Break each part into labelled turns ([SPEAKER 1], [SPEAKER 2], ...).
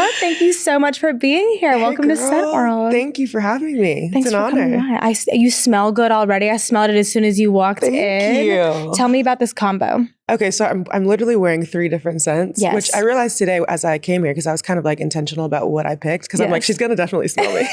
[SPEAKER 1] Kayla, thank you so much for being here. Welcome to Scent World.
[SPEAKER 2] Thank you for having me.
[SPEAKER 1] Thanks
[SPEAKER 2] it's an
[SPEAKER 1] for
[SPEAKER 2] honor.
[SPEAKER 1] coming by. You smell good already. I smelled it as soon as you walked in.
[SPEAKER 2] Thank you.
[SPEAKER 1] Tell me about this combo.
[SPEAKER 2] Okay, so I'm literally wearing 3 different scents,
[SPEAKER 1] Yes.
[SPEAKER 2] which I realized today as I came here because I was kind of like intentional about what I picked because I'm like, she's gonna definitely smell me.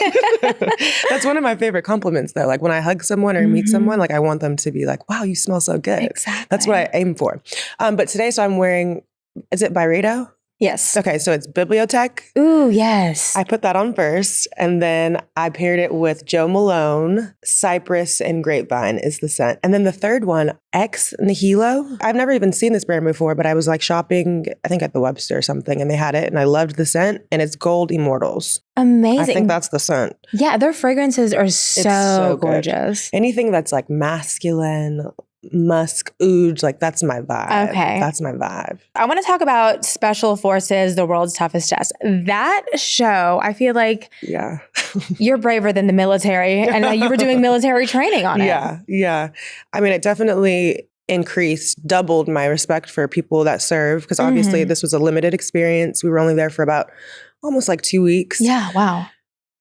[SPEAKER 2] That's one of my favorite compliments though. Like when I hug someone or meet someone, like I want them to be like, wow, you smell so good.
[SPEAKER 1] Exactly.
[SPEAKER 2] That's what I aim for. But today, so I'm wearing, is it Byredo?
[SPEAKER 1] Yes.
[SPEAKER 2] Okay, so it's Bibliotech.
[SPEAKER 1] Ooh, yes.
[SPEAKER 2] I put that on first, and then I paired it with Joe Malone, Cypress, and Grapevine is the scent. And then the third one, Ex Nihilo. I've never even seen this brand before, but I was like shopping, I think at the Webster or something, and they had it, and I loved the scent, and it's Gold Immortals.
[SPEAKER 1] Amazing.
[SPEAKER 2] I think that's the scent.
[SPEAKER 1] Yeah, their fragrances are so gorgeous.
[SPEAKER 2] Anything that's like masculine, musk, oud, like that's my vibe.
[SPEAKER 1] Okay.
[SPEAKER 2] That's my vibe.
[SPEAKER 1] I want to talk about Special Forces, The World's Toughest Test. That show, I feel like you're braver than the military and you were doing military training on it.
[SPEAKER 2] Yeah. I mean, it definitely doubled my respect for people that serve because obviously this was a limited experience. We were only there for about almost like 2 weeks.
[SPEAKER 1] Yeah, wow.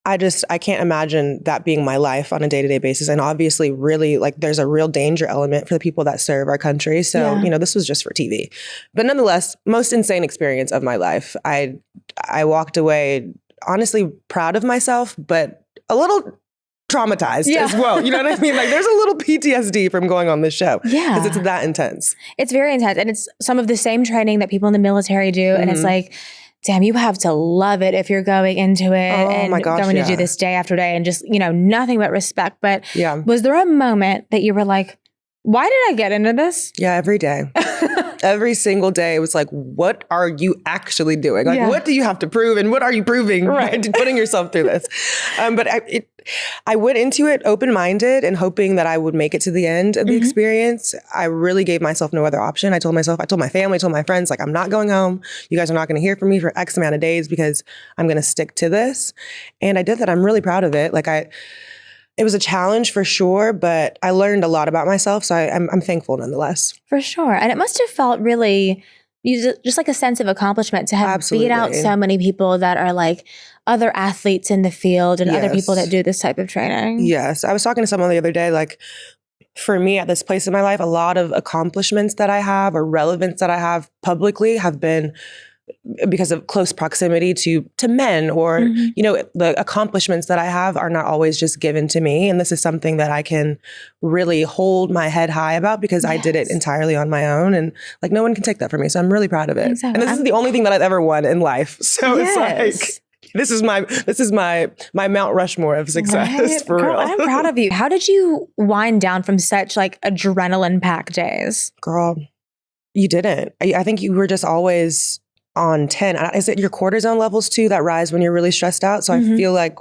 [SPEAKER 2] I can't imagine that being my life on a day-to-day basis. And obviously really like there's a real danger element for the people that serve our country. So, this was just for TV. But nonetheless, most insane experience of my life. I walked away honestly proud of myself, but a little traumatized as well. You know what I mean? Like there's a little PTSD from going on this show. Yeah. Because it's that intense.
[SPEAKER 1] It's very intense. And it's some of the same training that people in the military do. And it's like, damn, you have to love it if you're going into it going to do this day after day and just, nothing but respect. But was there a moment that you were like, why did I get into this?
[SPEAKER 2] Yeah, every day. Every single day it was like, what are you actually doing? Like, what do you have to prove? And what are you proving by putting yourself through this? But I went into it open-minded and hoping that I would make it to the end of the experience. I really gave myself no other option. I told my family, I told my friends, like, I'm not going home. You guys are not going to hear from me for X amount of days because I'm going to stick to this. And I did that. I'm really proud of it. Like it was a challenge for sure, but I learned a lot about myself. So I'm thankful nonetheless.
[SPEAKER 1] For sure. And it must have felt really just like a sense of accomplishment to have beat out so many people that are like other athletes in the field and other people that do this type of training.
[SPEAKER 2] Yes. I was talking to someone the other day, like for me at this place in my life, a lot of accomplishments that I have or relevance that I have publicly have been because of close proximity to men or, the accomplishments that I have are not always just given to me. And this is something that I can really hold my head high about because I did it entirely on my own. And like, no one can take that from me. So I'm really proud of it. Exactly. And this is the only thing that I've ever won in life. So it's like, this is my Mount Rushmore of success for real.
[SPEAKER 1] I'm proud of you. How did you wind down from such like adrenaline packed days?
[SPEAKER 2] Girl, you didn't. I think you were just always on 10. Is it your cortisone levels too that rise when you're really stressed out? So I feel like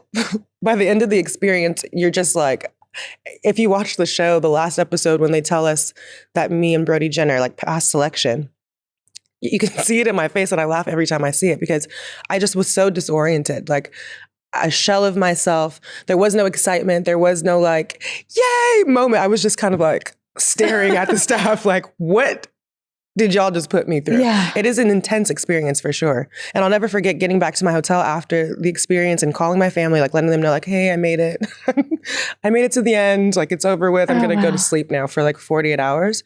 [SPEAKER 2] by the end of the experience, you're just like, if you watch the show, the last episode when they tell us that me and Brody Jenner like past selection, you can see it in my face and I laugh every time I see it because I just was so disoriented, like a shell of myself. There was no excitement. There was no like, yay moment. I was just kind of like staring at the staff like, what did y'all just put me through? Yeah. It is an intense experience for sure. And I'll never forget getting back to my hotel after the experience and calling my family, like letting them know like, hey, I made it. I made it to the end. Like it's over with. I'm going to go to sleep now for like 48 hours.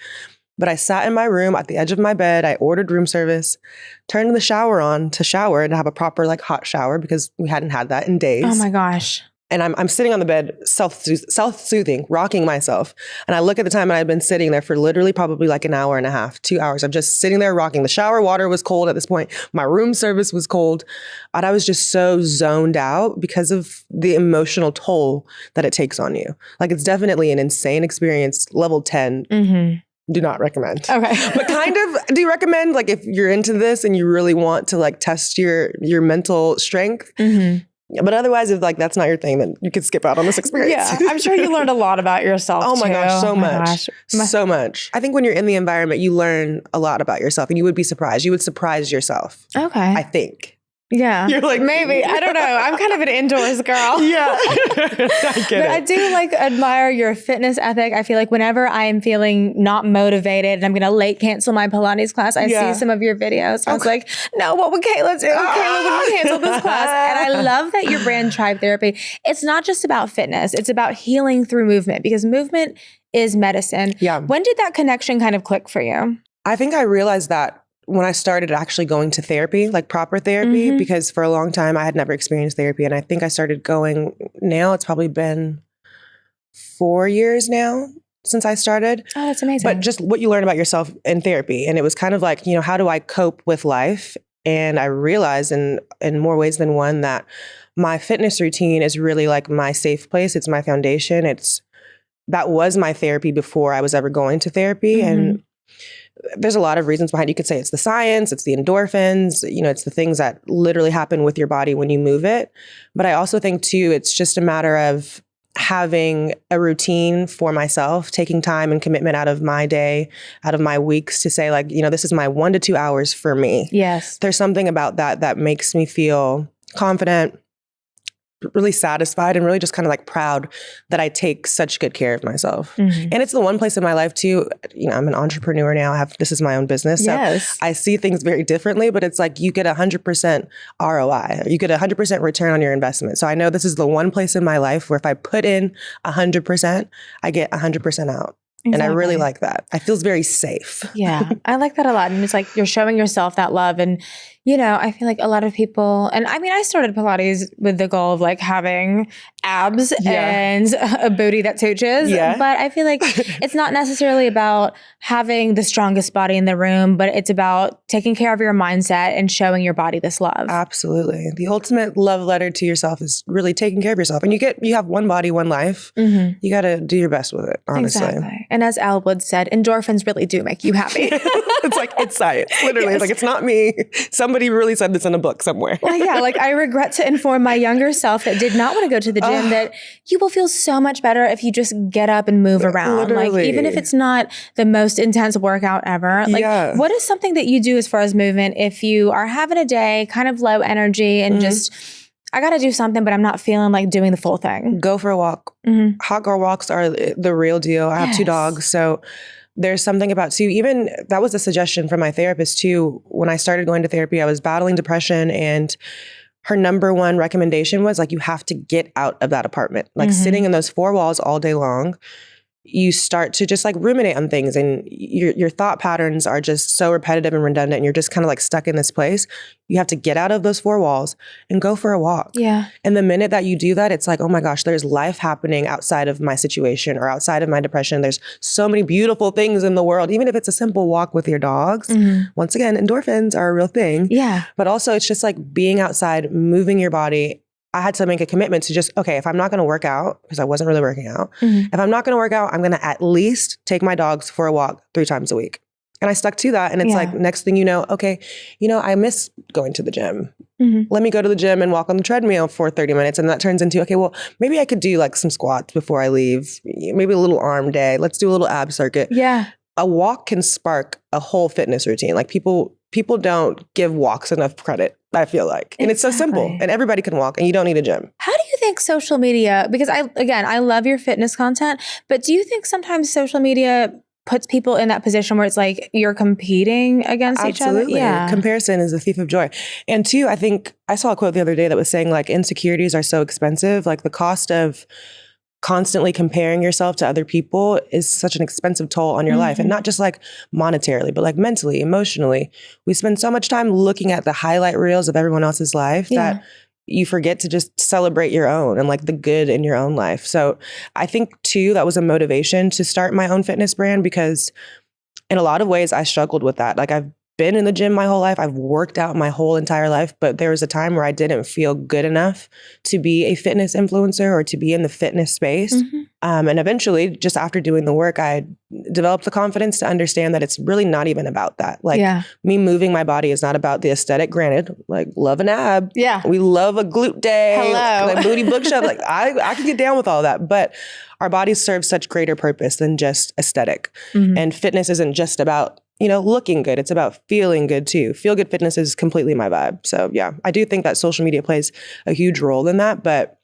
[SPEAKER 2] But I sat in my room at the edge of my bed. I ordered room service, turned the shower on to shower and have a proper like hot shower because we hadn't had that in days.
[SPEAKER 1] Oh my gosh.
[SPEAKER 2] And I'm sitting on the bed, self-soothing, rocking myself. And I look at the time and I've been sitting there for literally probably like an hour and a half, 2 hours. I'm just sitting there rocking. The shower water was cold at this point. My room service was cold. And I was just so zoned out because of the emotional toll that it takes on you. Like it's definitely an insane experience, level 10. Do not recommend. Okay. But kind of do recommend like if you're into this and you really want to like test your mental strength. But otherwise, if like that's not your thing, then you could skip out on this experience.
[SPEAKER 1] Yeah, I'm sure you learned a lot about yourself.
[SPEAKER 2] Oh my gosh, so much. So much. I think when you're in the environment, you learn a lot about yourself and you would be surprised. You would surprise yourself.
[SPEAKER 1] Okay.
[SPEAKER 2] I think.
[SPEAKER 1] Yeah.
[SPEAKER 2] You're like,
[SPEAKER 1] maybe. I don't know. I'm kind of an indoors girl.
[SPEAKER 2] Yeah. I get it.
[SPEAKER 1] I do admire your fitness ethic. I feel like whenever I am feeling not motivated and I'm going to late cancel my Pilates class, I see some of your videos. I was like, no, what would Kayla do? Kayla would cancel this class. And I love that your brand Tribe Therepē, it's not just about fitness. It's about healing through movement, because movement is medicine.
[SPEAKER 2] Yeah.
[SPEAKER 1] When did that connection kind of click for you?
[SPEAKER 2] I think I realized that when I started actually going to therapy, like proper therapy, because for a long time I had never experienced therapy. And I think I started going now, it's probably been 4 years now since I started.
[SPEAKER 1] Oh, that's amazing.
[SPEAKER 2] But just what you learn about yourself in therapy. And it was kind of like, how do I cope with life? And I realized in more ways than one that my fitness routine is really like my safe place. It's my foundation. That was my therapy before I was ever going to therapy. And there's a lot of reasons behind it. You could say it's the science, it's the endorphins, it's the things that literally happen with your body when you move it. But I also think too, it's just a matter of having a routine for myself, taking time and commitment out of my day, out of my weeks to say this is my 1 to 2 hours for me.
[SPEAKER 1] Yes.
[SPEAKER 2] There's something about that makes me feel confident, really satisfied, and really just kind of proud that I take such good care of myself. And it's the one place in my life too, I'm an entrepreneur now. This is my own business. So I see things very differently, but it's like you get 100% ROI. You get 100% return on your investment. So I know this is the one place in my life where if I put in 100%, I get 100% out. Exactly. And I really like that. It feels very safe.
[SPEAKER 1] Yeah, I like that a lot. And it's like you're showing yourself that love. And, I feel like a lot of people, and I mean, I started Pilates with the goal of having abs and a booty that tooches. Yeah. But I feel like it's not necessarily about having the strongest body in the room, but it's about taking care of your mindset and showing your body this love.
[SPEAKER 2] Absolutely. The ultimate love letter to yourself is really taking care of yourself. And you have one body, one life. You got to do your best with it, honestly.
[SPEAKER 1] Exactly. And as Al Wood said, endorphins really do make you happy.
[SPEAKER 2] It's science. Literally. Yes. It's not me. Somebody really said this in a book somewhere.
[SPEAKER 1] Well, yeah. I regret to inform my younger self that did not want to go to the gym that you will feel so much better if you just get up and move around.
[SPEAKER 2] Literally.
[SPEAKER 1] Even if it's not the most intense workout ever. What is something that you do as far as movement if you are having a day kind of low energy and just, I got to do something, but I'm not feeling like doing the full thing?
[SPEAKER 2] Go for a walk. Hot girl walks are the real deal. I have 2 dogs, so there's something about too, even that was a suggestion from my therapist too. When I started going to therapy, I was battling depression, and her number one recommendation was you have to get out of that apartment. Sitting in those 4 walls all day long, you start to just ruminate on things, and your thought patterns are just so repetitive and redundant, and you're just kind of stuck in this place. You have to get out of those 4 walls and go for a walk.
[SPEAKER 1] Yeah.
[SPEAKER 2] And the minute that you do that, it's oh my gosh, there's life happening outside of my situation or outside of my depression. There's so many beautiful things in the world, even if it's a simple walk with your dogs. Once again, endorphins are a real thing.
[SPEAKER 1] Yeah.
[SPEAKER 2] But also it's just being outside, moving your body. I had to make a commitment to just, okay, if I'm not going to work out, because I wasn't really working out, if I'm not going to work out, I'm going to at least take my dogs for a walk 3 times a week. And I stuck to that. And it's next thing you know, okay, I miss going to the gym. Let me go to the gym and walk on the treadmill for 30 minutes. And that turns into, okay, well, maybe I could do some squats before I leave. Maybe a little arm day. Let's do a little ab circuit.
[SPEAKER 1] Yeah.
[SPEAKER 2] A walk can spark a whole fitness routine. People don't give walks enough credit, I feel like. And it's so simple, and everybody can walk, and you don't need a gym.
[SPEAKER 1] How do you think social media, because I love your fitness content, but do you think sometimes social media puts people in that position where it's you're competing against each other?
[SPEAKER 2] Yeah. Comparison is the thief of joy. And 2, I think I saw a quote the other day that was saying insecurities are so expensive. The cost of constantly comparing yourself to other people is such an expensive toll on your life. And not just monetarily, but mentally, emotionally. We spend so much time looking at the highlight reels of everyone else's life that you forget to just celebrate your own and the good in your own life. So I think too, that was a motivation to start my own fitness brand, because in a lot of ways I struggled with that. I've been in the gym my whole life. I've worked out my whole entire life, but there was a time where I didn't feel good enough to be a fitness influencer or to be in the fitness space. And eventually, just after doing the work, I developed the confidence to understand that it's really not even about that. Me moving my body is not about the aesthetic. Granted, love an ab.
[SPEAKER 1] Yeah.
[SPEAKER 2] We love a glute day.
[SPEAKER 1] Hello.
[SPEAKER 2] Booty bookshelf. I can get down with all that, but our bodies serve such greater purpose than just aesthetic. And fitness isn't just about looking good. It's about feeling good too. Feel good fitness is completely my vibe. So yeah, I do think that social media plays a huge role in that, but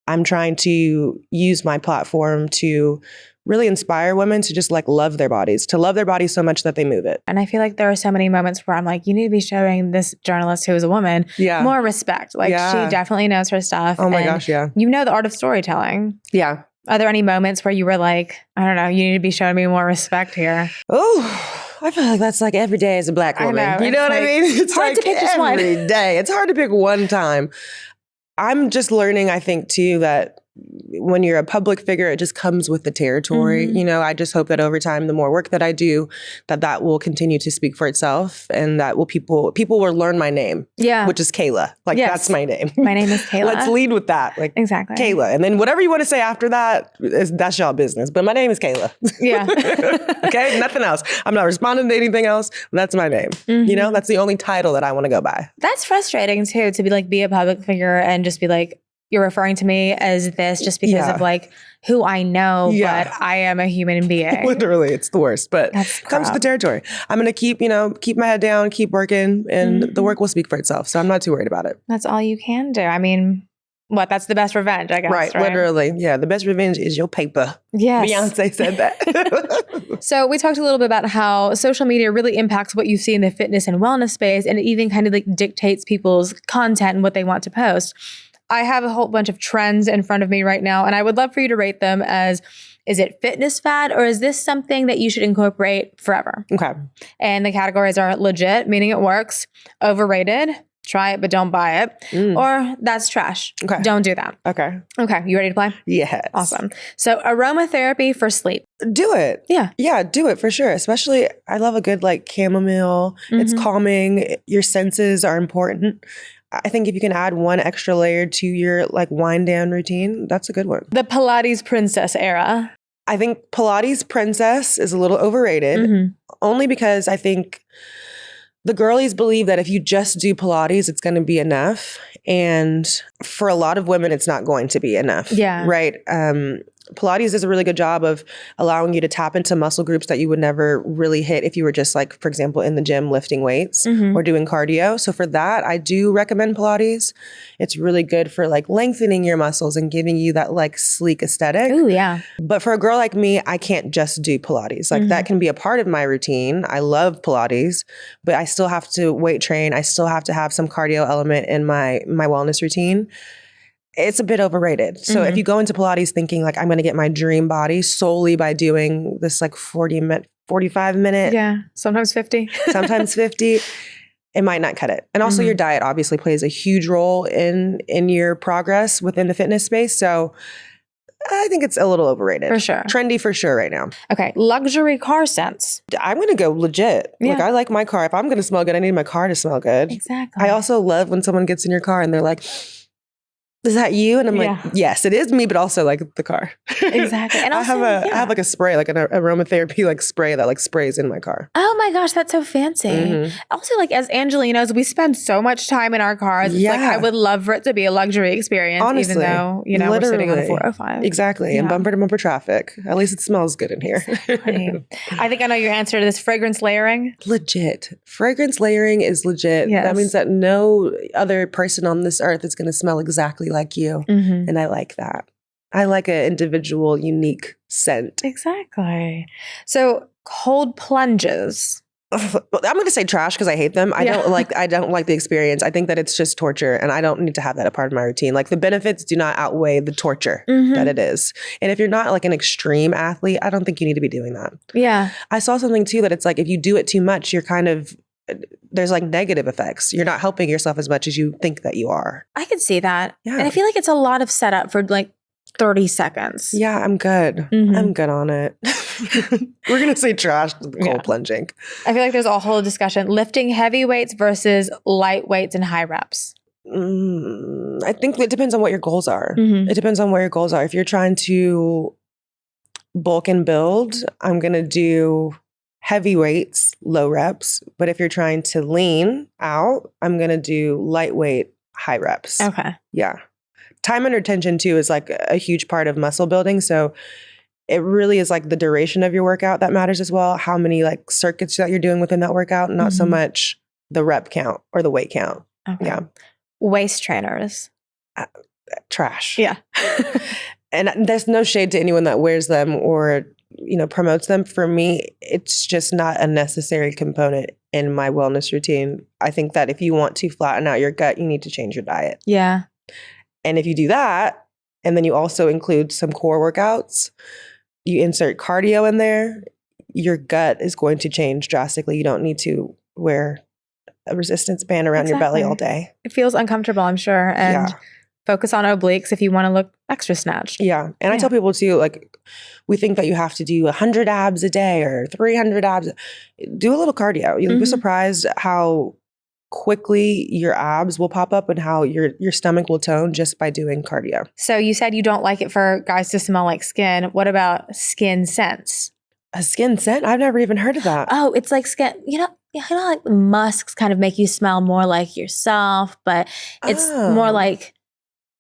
[SPEAKER 2] I'm trying to use my platform to really inspire women to just love their bodies, to love their bodies so much that they move it.
[SPEAKER 1] And I feel like there are so many moments where I'm like, you need to be showing this journalist who is a woman more respect. She definitely knows her stuff.
[SPEAKER 2] Oh my gosh, yeah.
[SPEAKER 1] You know the art of storytelling.
[SPEAKER 2] Yeah.
[SPEAKER 1] Are there any moments where you were like, I don't know, you need to be showing me more respect here?
[SPEAKER 2] Oh, I feel like that's every day as a Black woman.
[SPEAKER 1] I know,
[SPEAKER 2] you know what I mean? It's
[SPEAKER 1] hard to pick just one.
[SPEAKER 2] Every day. It's hard to pick one time. I'm just learning, I think, too, that when you're a public figure, it just comes with the territory.
[SPEAKER 1] Mm-hmm.
[SPEAKER 2] I just hope that over time, the more work that I do, that will continue to speak for itself, and that people will learn my name. Yeah, which is Kayla. That's my name.
[SPEAKER 1] My name is Kayla.
[SPEAKER 2] Let's lead with that.
[SPEAKER 1] Exactly,
[SPEAKER 2] Kayla, and then whatever you want to say after that, that's y'all business. But my name is Kayla.
[SPEAKER 1] Yeah.
[SPEAKER 2] Okay, nothing else. I'm not responding to anything else. That's my name.
[SPEAKER 1] Mm-hmm.
[SPEAKER 2] That's the only title that I want to go by.
[SPEAKER 1] That's frustrating too, to be a public figure and just be like, you're referring to me as this just because of who I know, but I am a human being. Literally,
[SPEAKER 2] it's the worst, but it comes with the territory. I'm going to keep my head down, keep working, and the work will speak for itself. So I'm not too worried about it.
[SPEAKER 1] That's all you can do. I mean, that's the best revenge, I guess.
[SPEAKER 2] Right? Literally. Yeah. The best revenge is your paper.
[SPEAKER 1] Yes.
[SPEAKER 2] Beyonce said that.
[SPEAKER 1] So we talked a little bit about how social media really impacts what you see in the fitness and wellness space, and it even kind of dictates people's content and what they want to post. I have a whole bunch of trends in front of me right now, and I would love for you to rate them as, is it fitness fad or is this something that you should incorporate forever?
[SPEAKER 2] Okay.
[SPEAKER 1] And the categories are legit, meaning it works, overrated, try it but don't buy it, or that's trash. Okay. Don't do that.
[SPEAKER 2] Okay.
[SPEAKER 1] Okay. You ready to play?
[SPEAKER 2] Yes.
[SPEAKER 1] Awesome. So aromatherapy for sleep.
[SPEAKER 2] Do it.
[SPEAKER 1] Yeah.
[SPEAKER 2] Yeah, do it for sure. Especially, I love a good chamomile. It's calming. Your senses are important. I think if you can add one extra layer to your wind down routine, that's a good one.
[SPEAKER 1] The Pilates Princess era.
[SPEAKER 2] I think Pilates Princess is a little overrated, only because I think the girlies believe that if you just do Pilates, it's going to be enough. And for a lot of women, it's not going to be enough.
[SPEAKER 1] Yeah.
[SPEAKER 2] Right. Pilates does a really good job of allowing you to tap into muscle groups that you would never really hit if you were just for example, in the gym lifting weights or doing cardio. So for that, I do recommend Pilates. It's really good for lengthening your muscles and giving you that sleek aesthetic.
[SPEAKER 1] Ooh, yeah.
[SPEAKER 2] But for a girl like me, I can't just do Pilates. That can be a part of my routine. I love Pilates, but I still have to weight train. I still have to have some cardio element in my wellness routine. It's a bit overrated. So if you go into Pilates thinking I'm going to get my dream body solely by doing this 45 minute.
[SPEAKER 1] Yeah. Sometimes 50.
[SPEAKER 2] Sometimes 50. It might not cut it. And also your diet obviously plays a huge role in your progress within the fitness space. So I think it's a little overrated.
[SPEAKER 1] For sure.
[SPEAKER 2] Trendy for sure right now.
[SPEAKER 1] Okay. Luxury car scents.
[SPEAKER 2] I'm going to go legit.
[SPEAKER 1] Yeah.
[SPEAKER 2] I like my car. If I'm going to smell good, I need my car to smell good.
[SPEAKER 1] Exactly.
[SPEAKER 2] I also love when someone gets in your car and they're like, is that you? And I'm yes, it is me, but also the car.
[SPEAKER 1] Exactly. And also,
[SPEAKER 2] I have a spray, an aromatherapy spray that sprays in my car.
[SPEAKER 1] Oh my gosh, that's so fancy. Also, as Angelinos, we spend so much time in our cars. It's I would love for it to be a luxury experience, honestly, even though, we're sitting on a 405.
[SPEAKER 2] Exactly. And bumper to bumper traffic. At least it smells good in here.
[SPEAKER 1] Exactly. I think I know your answer to this. Fragrance layering.
[SPEAKER 2] Legit. Fragrance layering is legit.
[SPEAKER 1] Yes.
[SPEAKER 2] That means that no other person on this earth is going to smell exactly like you. And I like that. I like an individual, unique scent.
[SPEAKER 1] Exactly. So cold plunges.
[SPEAKER 2] I'm going to say trash because I hate them. I don't like the experience. I think that it's just torture and I don't need to have that a part of my routine. The benefits do not outweigh the torture that it is. And if you're not an extreme athlete, I don't think you need to be doing that.
[SPEAKER 1] Yeah.
[SPEAKER 2] I saw something too that it's if you do it too much, you're kind of there's negative effects. You're not helping yourself as much as you think that you are.
[SPEAKER 1] I can see that.
[SPEAKER 2] Yeah.
[SPEAKER 1] And I feel it's a lot of setup for 30 seconds.
[SPEAKER 2] Yeah, I'm good. I'm good on it. We're going to say trash cold plunging.
[SPEAKER 1] I feel there's a whole discussion. Lifting heavy weights versus light weights and high reps.
[SPEAKER 2] I think it depends on what your goals are. It depends on what your goals are. If you're trying to bulk and build, I'm going to do heavy weights, low reps. But if you're trying to lean out, I'm going to do lightweight, high reps.
[SPEAKER 1] Okay.
[SPEAKER 2] Yeah. Time under tension too is a huge part of muscle building. So it really is like the duration of your workout that matters as well. How many like circuits that you're doing within that workout, not so much the rep count or the weight count.
[SPEAKER 1] Okay.
[SPEAKER 2] Yeah.
[SPEAKER 1] Waist trainers.
[SPEAKER 2] Trash.
[SPEAKER 1] Yeah.
[SPEAKER 2] And there's no shade to anyone that wears them or, promotes them. For me, it's just not a necessary component in my wellness routine. I think that if you want to flatten out your gut, you need to change your diet.
[SPEAKER 1] Yeah.
[SPEAKER 2] And if you do that, and then you also include some core workouts, you insert cardio in there, your gut is going to change drastically. You don't need to wear a resistance band around your belly all day.
[SPEAKER 1] It feels uncomfortable, I'm sure. And focus on obliques if you want to look extra snatched.
[SPEAKER 2] Yeah. And I tell people too, like, we think that you have to do 100 abs a day or 300 abs. Do a little cardio. You'll be surprised how quickly your abs will pop up and how your stomach will tone just by doing cardio.
[SPEAKER 1] So you said you don't like it for guys to smell like skin. What about skin scents?
[SPEAKER 2] A skin scent? I've never even heard of that.
[SPEAKER 1] Oh, it's like skin, like musks kind of make you smell more like yourself, but it's more like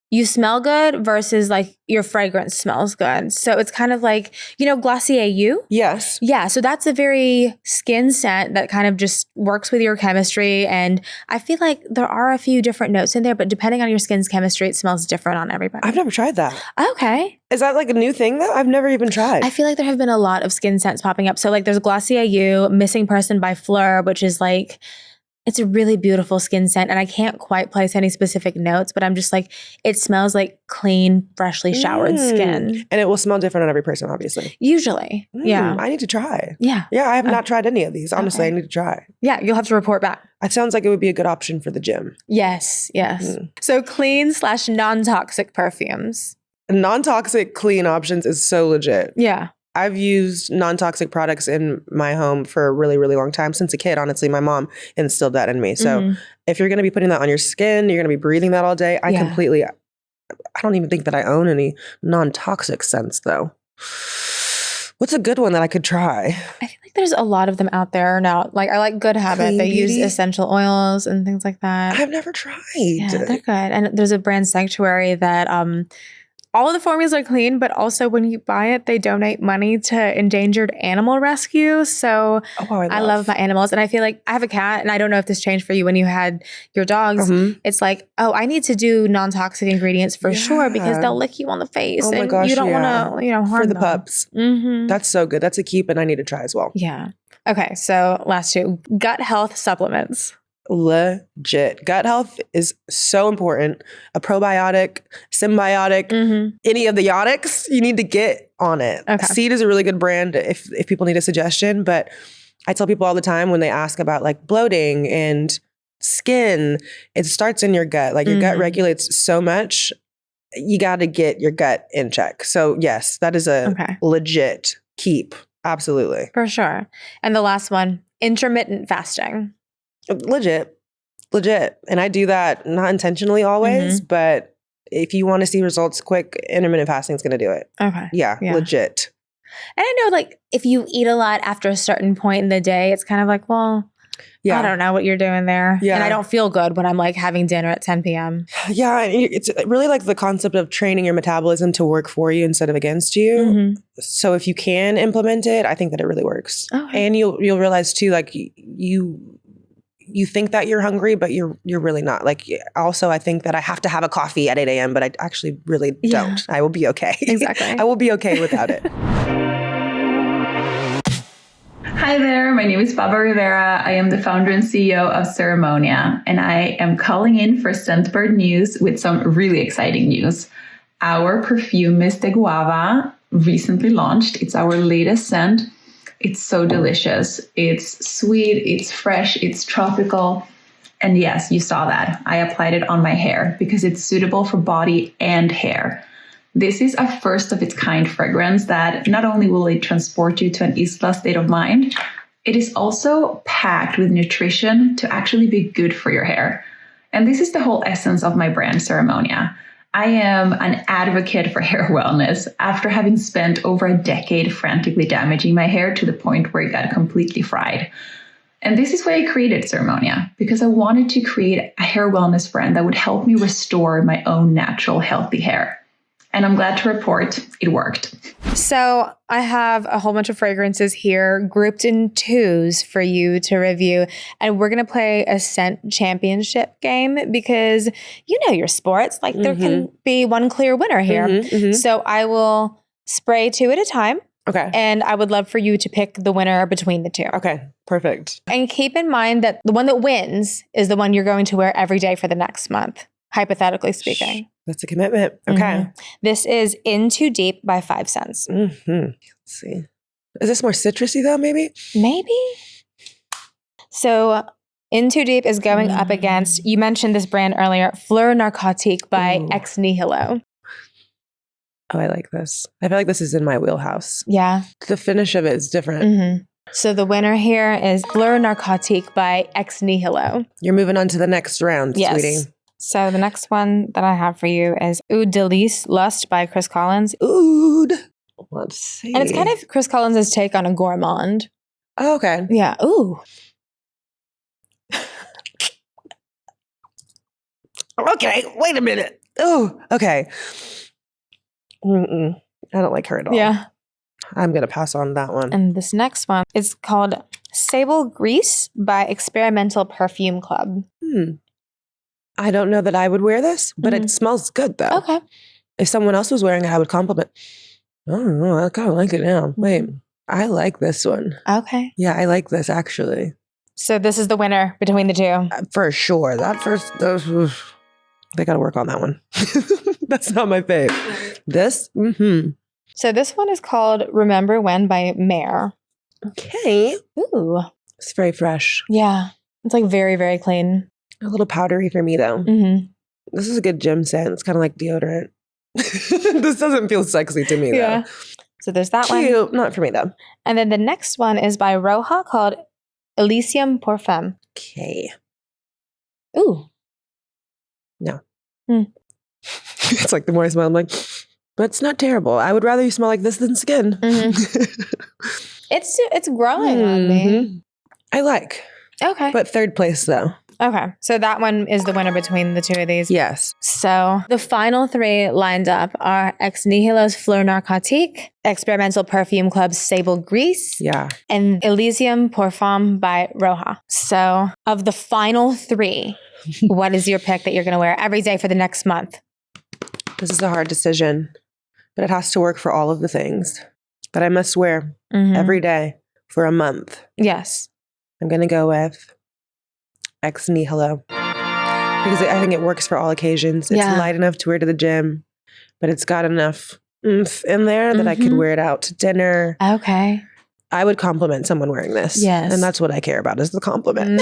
[SPEAKER 1] you smell good versus like your fragrance smells good. So it's kind of like, Glossier You?
[SPEAKER 2] Yes.
[SPEAKER 1] Yeah. So that's a very skin scent that kind of just works with your chemistry. And I feel like there are a few different notes in there, but depending on your skin's chemistry, it smells different on everybody.
[SPEAKER 2] I've never tried that.
[SPEAKER 1] Okay.
[SPEAKER 2] Is that like a new thing though? I've never even tried.
[SPEAKER 1] I feel like there have been a lot of skin scents popping up. So like there's Glossier You, Missing Person by Fleur, which is like, it's a really beautiful skin scent, and I can't quite place any specific notes, but I'm just like, it smells like clean, freshly showered skin.
[SPEAKER 2] And it will smell different on every person, obviously.
[SPEAKER 1] Usually. Yeah.
[SPEAKER 2] I need to try.
[SPEAKER 1] Yeah.
[SPEAKER 2] Yeah, I have not tried any of these. Honestly, I need to try.
[SPEAKER 1] Yeah, you'll have to report back.
[SPEAKER 2] It sounds like it would be a good option for the gym.
[SPEAKER 1] Yes. So clean/non-toxic perfumes.
[SPEAKER 2] Non-toxic clean options is so legit.
[SPEAKER 1] Yeah.
[SPEAKER 2] I've used non-toxic products in my home for a really, really long time. Since a kid, honestly, my mom instilled that in me. So if you're going to be putting that on your skin, you're going to be breathing that all day. I don't even think that I own any non-toxic scents though. What's a good one that I could try?
[SPEAKER 1] I feel like there's a lot of them out there now. Like I like Good Habit.
[SPEAKER 2] Clean
[SPEAKER 1] they
[SPEAKER 2] Beauty?
[SPEAKER 1] use essential oils and things like that.
[SPEAKER 2] I've never tried.
[SPEAKER 1] Yeah, they're good. And there's a brand Sanctuary that all of the formulas are clean, but also when you buy it, they donate money to endangered animal rescue. So I love my animals. And I feel like I have a cat, and I don't know if this changed for you when you had your dogs. It's like, I need to do non-toxic ingredients for sure, because they'll lick you on the face.
[SPEAKER 2] Oh my
[SPEAKER 1] and
[SPEAKER 2] gosh,
[SPEAKER 1] you don't want to, harm
[SPEAKER 2] for the
[SPEAKER 1] them.
[SPEAKER 2] pups. That's so good. That's a keep, and I need to try as well.
[SPEAKER 1] Yeah. Okay. So last two, gut health supplements.
[SPEAKER 2] Legit. Gut health is so important. A probiotic, symbiotic, any of the yotics, you need to get on it.
[SPEAKER 1] Okay.
[SPEAKER 2] Seed is a really good brand if people need a suggestion, but I tell people all the time when they ask about like bloating and skin, it starts in your gut. Like your gut regulates so much. You got to get your gut in check. So yes, that is a legit keep. Absolutely.
[SPEAKER 1] For sure. And the last one, intermittent fasting.
[SPEAKER 2] Legit. And I do that not intentionally always, but if you want to see results quick, intermittent fasting is going to do it.
[SPEAKER 1] Okay.
[SPEAKER 2] Yeah, legit.
[SPEAKER 1] And I know like if you eat a lot after a certain point in the day, it's kind of like, well, I don't know what you're doing there. Yeah. And I don't feel good when I'm like having dinner at 10 p.m. Yeah.
[SPEAKER 2] It's really like the concept of training your metabolism to work for you instead of against you. So if you can implement it, I think that it really works. And you'll realize too, like you think that you're hungry, but you're really not. Like also, I think that I have to have a coffee at 8 a.m., but I actually really don't. I will be okay.
[SPEAKER 1] Exactly.
[SPEAKER 2] I will be okay without it.
[SPEAKER 3] Hi there, my name is Baba Rivera. I am the founder and CEO of Ceremonia, and I am calling in for Scentbird news with some really exciting news. Our perfume Miss de Guava recently launched. It's our latest scent. It's so delicious. It's sweet, it's fresh, it's tropical. And yes, you saw that. I applied it on my hair because it's suitable for body and hair. This is a first of its kind fragrance that not only will it transport you to an Isla state of mind, it is also packed with nutrition to actually be good for your hair. And this is the whole essence of my brand, Ceremonia. I am an advocate for hair wellness after having spent over a decade frantically damaging my hair to the point where it got completely fried. And this is why I created Ceremonia, because I wanted to create a hair wellness brand that would help me restore my own natural healthy hair. and I'm glad to report it worked.
[SPEAKER 1] So I have a whole bunch of fragrances here grouped in twos for you to review. And we're going to play a scent championship game because you know your sports. Like there can be one clear winner here. So I will spray 2 at a time.
[SPEAKER 2] Okay.
[SPEAKER 1] And I would love for you to pick the winner between the 2.
[SPEAKER 2] Okay. Perfect.
[SPEAKER 1] And keep in mind that the one that wins is the one you're going to wear every day for the next month, hypothetically speaking.
[SPEAKER 2] That's a commitment. Okay.
[SPEAKER 1] This is In Too Deep by 5 Cents.
[SPEAKER 2] Let's see. Is this more citrusy though, maybe?
[SPEAKER 1] Maybe. So In Too Deep is going up against, you mentioned this brand earlier, Fleur Narcotique by Ex Nihilo.
[SPEAKER 2] Oh, I like this. I feel like this is in my wheelhouse.
[SPEAKER 1] Yeah.
[SPEAKER 2] The finish of it is different.
[SPEAKER 1] So the winner here is Fleur Narcotique by Ex Nihilo.
[SPEAKER 2] You're moving on to the next round, sweetie.
[SPEAKER 1] So the next one that I have for you is Oud Delice Lust by Chris Collins.
[SPEAKER 2] Oud. Let's see.
[SPEAKER 1] And it's kind of Chris Collins' take on a gourmand.
[SPEAKER 2] Oh, okay.
[SPEAKER 1] Yeah. Ooh.
[SPEAKER 2] Okay. Wait a minute. Oh, okay. I don't like her at all.
[SPEAKER 1] Yeah.
[SPEAKER 2] I'm going to pass on that one.
[SPEAKER 1] And this next one is called Sable Grease by Experimental Perfume Club.
[SPEAKER 2] I don't know that I would wear this, but it smells good though.
[SPEAKER 1] Okay.
[SPEAKER 2] If someone else was wearing it, I would compliment. I don't know. I kind of like it now. Wait, I like this one.
[SPEAKER 1] Okay.
[SPEAKER 2] Yeah, I like this actually.
[SPEAKER 1] So this is the winner between the 2.
[SPEAKER 2] For sure. That first, they got to work on that one. That's not my fave. This?
[SPEAKER 1] So this one is called Remember When by Mare.
[SPEAKER 2] Okay.
[SPEAKER 1] Ooh.
[SPEAKER 2] It's very fresh.
[SPEAKER 1] Yeah. It's like very, very clean.
[SPEAKER 2] A little powdery for me though. This is a good gym scent. It's kind of like deodorant. This doesn't feel sexy to me though.
[SPEAKER 1] Yeah. So there's that one.
[SPEAKER 2] Cute. Not for me though.
[SPEAKER 1] And then the next one is by Roja called Elysium pour Femme.
[SPEAKER 2] Okay.
[SPEAKER 1] Ooh.
[SPEAKER 2] No. It's like the more I smell, I'm like, but it's not terrible. I would rather you smell like this than skin.
[SPEAKER 1] It's growing on me.
[SPEAKER 2] I like.
[SPEAKER 1] Okay.
[SPEAKER 2] But third place though.
[SPEAKER 1] Okay. So that one is the winner between the 2 of these.
[SPEAKER 2] Yes.
[SPEAKER 1] So the final 3 lined up are Ex Nihilo's Fleur Narcotique, Experimental Perfume Club's Sable Grease, and Elysium pour Femme by Roja. So of the final 3, what is your pick that you're going to wear every day for the next month?
[SPEAKER 2] This is a hard decision, but it has to work for all of the things that I must wear every day for a month.
[SPEAKER 1] Yes.
[SPEAKER 2] I'm going to go with Ex Nihilo because I think it works for all occasions. It's light enough to wear to the gym, but it's got enough oomph in there that I could wear it out to dinner.
[SPEAKER 1] Okay.
[SPEAKER 2] I would compliment someone wearing this.
[SPEAKER 1] Yes.
[SPEAKER 2] And that's what I care about is the compliment.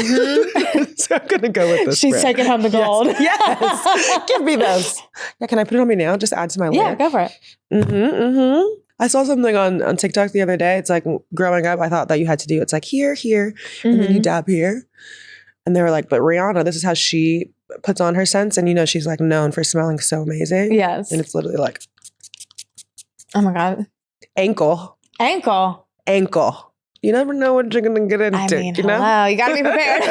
[SPEAKER 2] So I'm going to go with this.
[SPEAKER 1] She's taking home the gold.
[SPEAKER 2] Yes. Give me this. Yeah, can I put it on me now? Just add to my layer.
[SPEAKER 1] Yeah, go for it.
[SPEAKER 2] I saw something on TikTok the other day. It's like growing up, I thought that you had to do, it's like here, and then you dab here. And they were like, but Rihanna, this is how she puts on her scents. And you know, she's like known for smelling so amazing.
[SPEAKER 1] Yes.
[SPEAKER 2] And it's literally like.
[SPEAKER 1] Oh my God.
[SPEAKER 2] Ankle. You never know what you're going to get into.
[SPEAKER 1] I mean,
[SPEAKER 2] you know?
[SPEAKER 1] hello. You got to be prepared.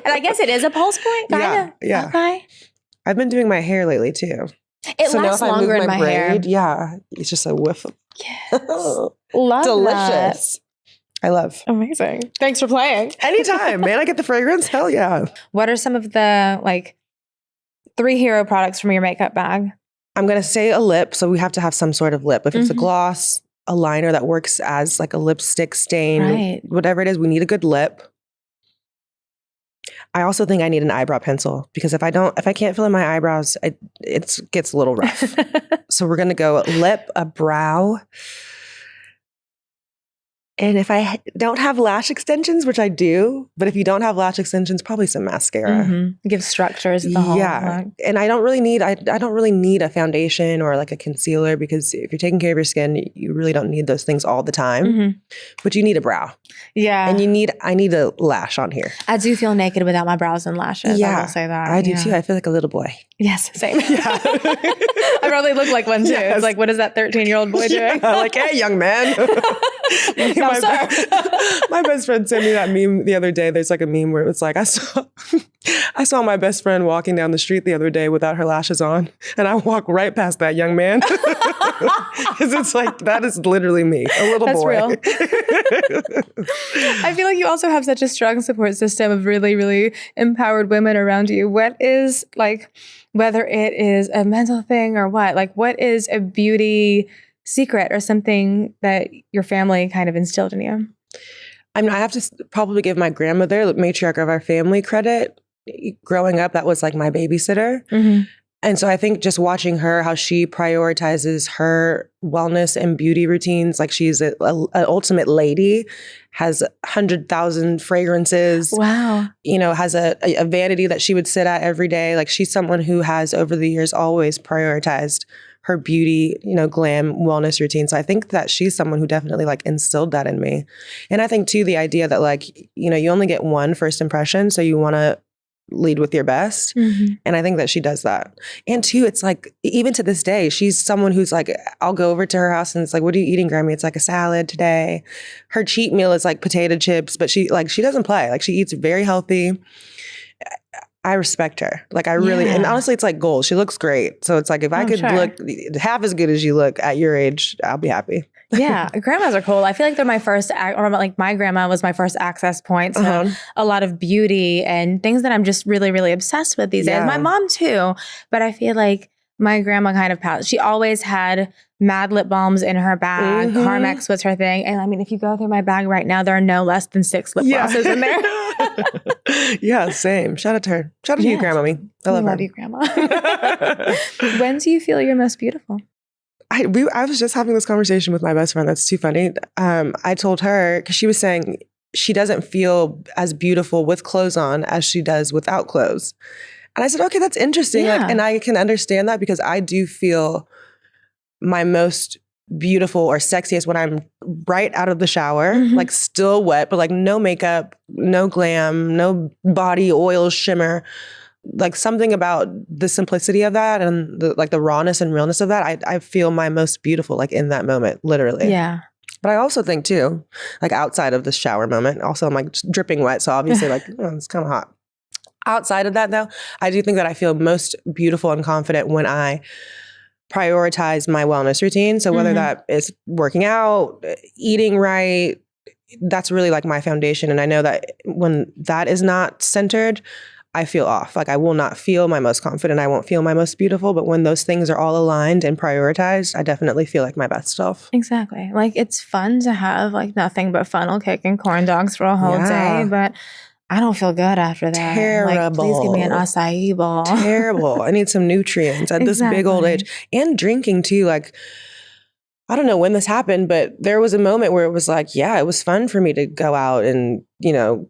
[SPEAKER 1] And I guess it is a pulse point, kind of.
[SPEAKER 2] Yeah.
[SPEAKER 1] Okay.
[SPEAKER 2] I've been doing my hair lately too.
[SPEAKER 1] It lasts longer in my hair.
[SPEAKER 2] Yeah. It's just a whiff of.
[SPEAKER 1] Yes. Love
[SPEAKER 2] delicious.
[SPEAKER 1] That.
[SPEAKER 2] I love.
[SPEAKER 1] Amazing. Thanks for playing.
[SPEAKER 2] Anytime, man. I get the fragrance. Hell yeah.
[SPEAKER 1] What are some of the 3 hero products from your makeup bag?
[SPEAKER 2] I'm going to say a lip. So we have to have some sort of lip. If it's a gloss, a liner that works as like a lipstick stain, whatever it is, we need a good lip. I also think I need an eyebrow pencil because if I can't fill in my eyebrows, it gets a little rough. So we're going to go lip, a brow. And if I don't have lash extensions, which I do, but if you don't have lash extensions, probably some mascara.
[SPEAKER 1] Give structures the whole look.
[SPEAKER 2] And I don't really need a foundation or like a concealer because if you're taking care of your skin, you really don't need those things all the time. But you need a brow.
[SPEAKER 1] Yeah.
[SPEAKER 2] And I need a lash on here.
[SPEAKER 1] I do feel naked without my brows and lashes.
[SPEAKER 2] Yeah.
[SPEAKER 1] I will say that.
[SPEAKER 2] I do too. I feel like a little boy.
[SPEAKER 1] Yes, same. Yeah. I probably look like one too. Yes. It's like, what is that 13-year-old boy doing?
[SPEAKER 2] Like, hey, young man. My best friend sent me that meme the other day. There's like a meme where it's like, I saw my best friend walking down the street the other day without her lashes on, and I walk right past that young man. Because it's like, that is literally me, a little
[SPEAKER 1] That's
[SPEAKER 2] boy.
[SPEAKER 1] Real. I feel like you also have such a strong support system of really, really empowered women around you. What is like, whether it is a mental thing or what is a beauty secret or something that your family kind of instilled in you?
[SPEAKER 2] I mean, I have to probably give my grandmother, the matriarch of our family, credit. Growing up, that was like my babysitter. Mm-hmm. And so I think just watching her, how she prioritizes her wellness and beauty routines, like she's an ultimate lady, has 100,000 fragrances.
[SPEAKER 1] Wow.
[SPEAKER 2] Has a vanity that she would sit at every day. Like she's someone who has over the years always prioritized her beauty, glam wellness routine. So I think that she's someone who definitely like instilled that in me. And I think too, the idea that like, you only get one first impression. So you want to lead with your best. Mm-hmm. And I think that she does that. And two, it's like, even to this day, she's someone who's like, I'll go over to her house and it's like, what are you eating, Grammy? It's like a salad today. Her cheat meal is like potato chips, but she doesn't play. Like she eats very healthy. I respect her. Like I really, and honestly, it's like gold. She looks great. So it's like, if I could look half as good as you look at your age, I'll be happy.
[SPEAKER 1] Yeah, grandmas are cool. I feel like they're my first, or like my grandma was my first access point. So a lot of beauty and things that I'm just really, really obsessed with these days. My mom too, but I feel like my grandma kind of passed. She always had mad lip balms in her bag. Mm-hmm. Carmex was her thing. And I mean, if you go through my bag right now, there are no less than 6 lip glosses in there.
[SPEAKER 2] Yeah, same. Shout out to her. Shout out to you, Grandma. I love
[SPEAKER 1] you, Grandma. When do you feel you're most beautiful?
[SPEAKER 2] I was just having this conversation with my best friend. That's too funny. I told her, because she was saying she doesn't feel as beautiful with clothes on as she does without clothes. And I said, okay, that's interesting. Yeah. Like, and I can understand that because I do feel my most beautiful or sexiest when I'm right out of the shower, like still wet, but like no makeup, no glam, no body oil shimmer. Like something about the simplicity of that and the rawness and realness of that, I feel my most beautiful like in that moment, literally.
[SPEAKER 1] Yeah.
[SPEAKER 2] But I also think too, like outside of the shower moment, also I'm like dripping wet. So obviously like, it's kind of hot. Outside of that though, I do think that I feel most beautiful and confident when I prioritize my wellness routine. So whether that is working out, eating right, that's really like my foundation. And I know that when that is not centered, I feel off. Like I will not feel my most confident. I won't feel my most beautiful. But when those things are all aligned and prioritized, I definitely feel like my best self.
[SPEAKER 1] Exactly. Like it's fun to have like nothing but funnel cake and corn dogs for a whole day. But I don't feel good after that.
[SPEAKER 2] Terrible.
[SPEAKER 1] Like, please give me an acai bowl.
[SPEAKER 2] Terrible. I need some nutrients at this big old age. And drinking too. Like, I don't know when this happened, but there was a moment where it was like, yeah, it was fun for me to go out and,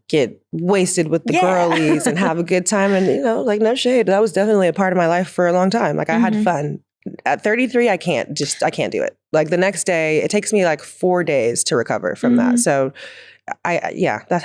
[SPEAKER 2] get wasted with the girlies and have a good time. And, like no shade. That was definitely a part of my life for a long time. Like I had fun. At 33, I can't do it. Like the next day, it takes me like 4 days to recover from that. So I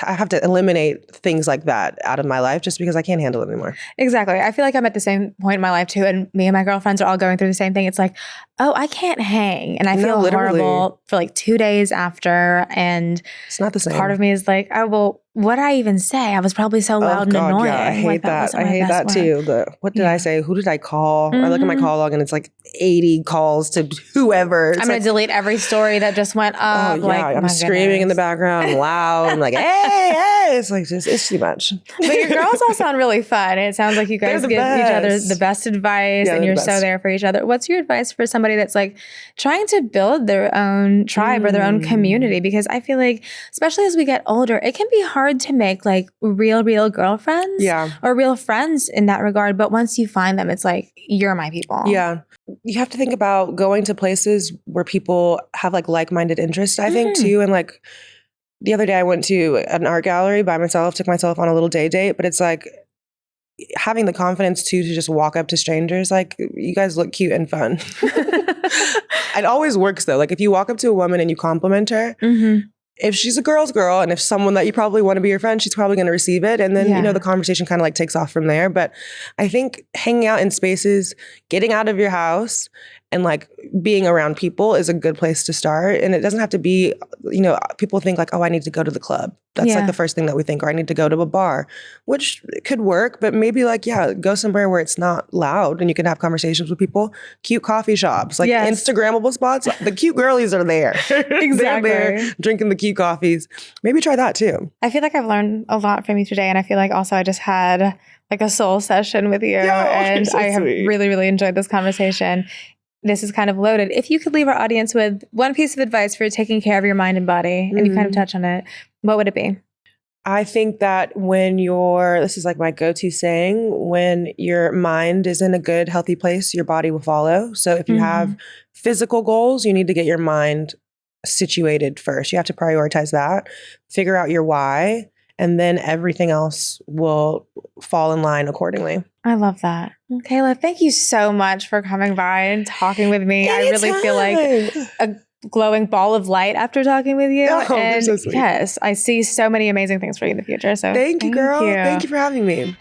[SPEAKER 2] have to eliminate things like that out of my life just because I can't handle it anymore.
[SPEAKER 1] Exactly. I feel like I'm at the same point in my life too. And me and my girlfriends are all going through the same thing. It's like, oh, I can't hang. And I feel horrible for like 2 days after. And
[SPEAKER 2] it's not the same.
[SPEAKER 1] Part of me is like, oh, well, what did I even say? I was probably so loud and annoying.
[SPEAKER 2] Yeah, I hate that. I hate that too. What did I say? Who did I call? I look at my call log and it's like 80 calls to whoever.
[SPEAKER 1] I'm going to delete every story that just went up.
[SPEAKER 2] Oh, yeah. I'm screaming in the background. I'm loud. I'm like, hey. It's like, it's too much.
[SPEAKER 1] But your girls all sound really fun. It sounds like you guys give each other the best advice and you're so there for each other. What's your advice for somebody that's like trying to build their own tribe or their own community? Because I feel like, especially as we get older, it can be hard to make like real girlfriends or real friends in that regard. But once you find them, it's like, you're my people.
[SPEAKER 2] Yeah. You have to think about going to places where people have like-minded interests, I think too. And like the other day I went to an art gallery by myself, took myself on a little day date, but it's like having the confidence too to just walk up to strangers. Like, you guys look cute and fun. It always works though. Like if you walk up to a woman and you compliment her, if she's a girl's girl and if someone that you probably want to be your friend, she's probably going to receive it. And then, the conversation kind of like takes off from there. But I think hanging out in spaces, getting out of your house And like being around people is a good place to start. And it doesn't have to be, you know, people think like, oh, I need to go to the club. That's like the first thing that we think, or I need to go to a bar, which could work, but maybe like, go somewhere where it's not loud and you can have conversations with people. Cute coffee shops, like Instagrammable spots. The cute girlies are there.
[SPEAKER 1] Exactly.
[SPEAKER 2] They're there drinking the cute coffees. Maybe try that too.
[SPEAKER 1] I feel like I've learned a lot from you today. And I feel like also I just had like a soul session with you. And so I have really, really enjoyed this conversation. This is kind of loaded. If you could leave our audience with one piece of advice for taking care of your mind and body, and you kind of touch on it, what would it be?
[SPEAKER 2] I think that this is like my go-to saying, when your mind is in a good, healthy place, your body will follow. So if you have physical goals, you need to get your mind situated first. You have to prioritize that, figure out your why, and then everything else will fall in line accordingly.
[SPEAKER 1] I love that. Well, Kayla, thank you so much for coming by and talking with me.
[SPEAKER 2] Anytime.
[SPEAKER 1] I really feel like a glowing ball of light after talking with you.
[SPEAKER 2] Oh,
[SPEAKER 1] and
[SPEAKER 2] so sweet.
[SPEAKER 1] Yes, I see so many amazing things for you in the future. So
[SPEAKER 2] thank you, girl. Thank you for having me.